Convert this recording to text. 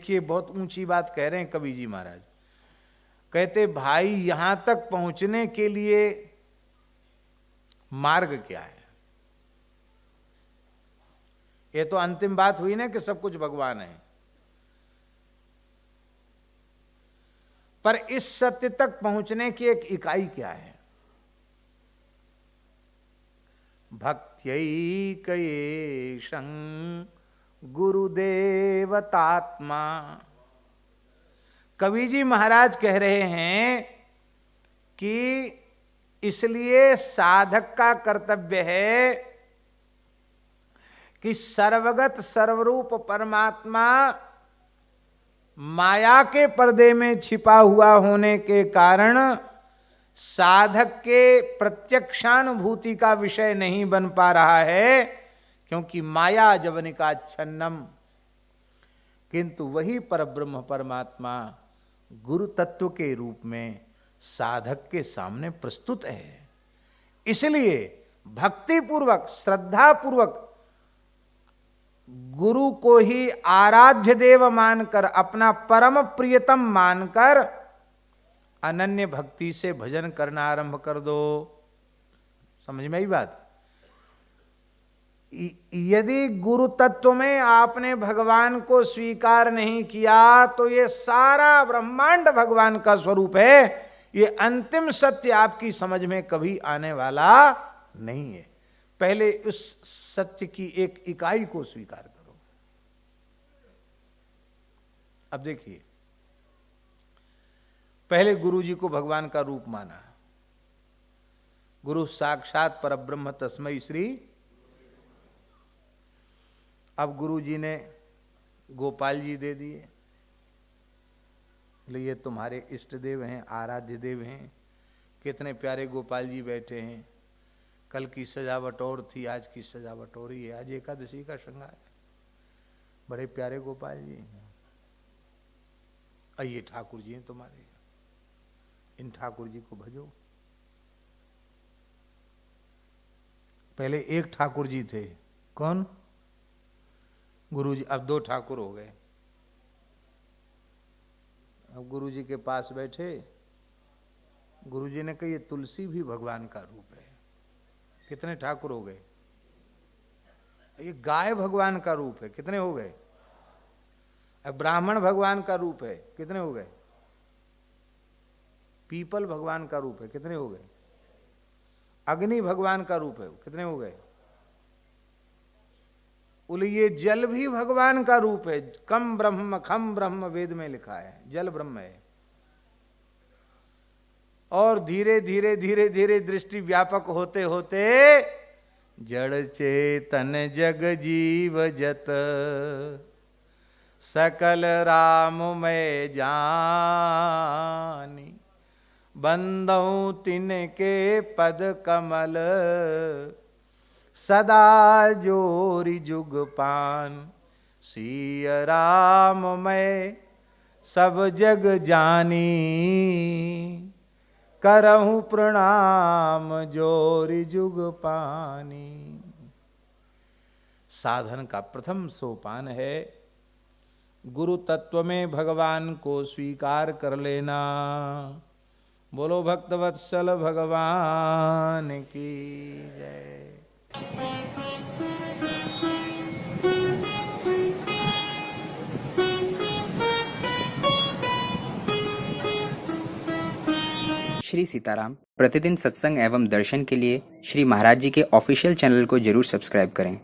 देखिए बहुत ऊंची बात कह रहे हैं कबीर जी महाराज। कहते भाई यहां तक पहुंचने के लिए मार्ग क्या है? ये तो अंतिम बात हुई ना कि सब कुछ भगवान है, पर इस सत्य तक पहुंचने की एक इकाई क्या है? भक्त्यैकयेषं गुरुदेवतात्मा। कवि जी महाराज कह रहे हैं कि इसलिए साधक का कर्तव्य है कि सर्वगत सर्वरूप परमात्मा माया के पर्दे में छिपा हुआ होने के कारण साधक के प्रत्यक्षानुभूति का विषय नहीं बन पा रहा है, क्योंकि माया जवनिकाच्छन्नम। किंतु वही परब्रह्म परमात्मा गुरु तत्व के रूप में साधक के सामने प्रस्तुत है। इसलिए भक्ति पूर्वक श्रद्धा पूर्वक गुरु को ही आराध्य देव मानकर, अपना परम प्रियतम मानकर अनन्य भक्ति से भजन करना आरंभ कर दो। समझ में आई बात? यदि गुरु तत्व में आपने भगवान को स्वीकार नहीं किया तो ये सारा ब्रह्मांड भगवान का स्वरूप है। ये अंतिम सत्य आपकी समझ में कभी आने वाला नहीं है। पहले उस सत्य की एक इकाई को स्वीकार करो। अब देखिए, पहले गुरु जी को भगवान का रूप माना। गुरु साक्षात परब्रह्म तस्मै श्री। अब गुरु जी ने गोपाल जी दे दिए, ये तुम्हारे इष्ट देव हैं, आराध्य देव हैं। कितने प्यारे गोपाल जी बैठे हैं। कल की सजावट और थी, आज की सजावट और ही है। आज एकादशी का श्रृंगार है। बड़े प्यारे गोपाल जी हैं। ये ठाकुर जी हैं तुम्हारे, इन ठाकुर जी को भजो। पहले एक ठाकुर जी थे, कौन? गुरु जी। अब दो ठाकुर हो गए। अब गुरु जी के पास बैठे, गुरु जी ने कहा ये तुलसी भी भगवान का रूप है। कितने ठाकुर हो गए? ये गाय भगवान का रूप है। कितने हो गए? अब ब्राह्मण भगवान का रूप है। कितने हो गए? पीपल भगवान का रूप है। कितने हो गए? अग्नि भगवान का रूप है। कितने हो गए? बोले ये जल भी भगवान का रूप है। कम ब्रह्म खम ब्रह्म वेद में लिखा है, जल ब्रह्म है। और धीरे धीरे धीरे धीरे दृष्टि व्यापक होते होते जड़ चेतन जग जीव जत सकल राम में जानी बंदौ तिनके पद कमल सदा जोरी जुग पान सिय राम मैं सब जग जानी करहूं प्रणाम जोरी जुग पानी। साधन का प्रथम सोपान है गुरु तत्व में भगवान को स्वीकार कर लेना। बोलो भक्तवत्सल भगवान की जय। श्री सीताराम प्रतिदिन सत्संग एवं दर्शन के लिए श्री महाराज जी के ऑफिशियल चैनल को जरूर सब्सक्राइब करें।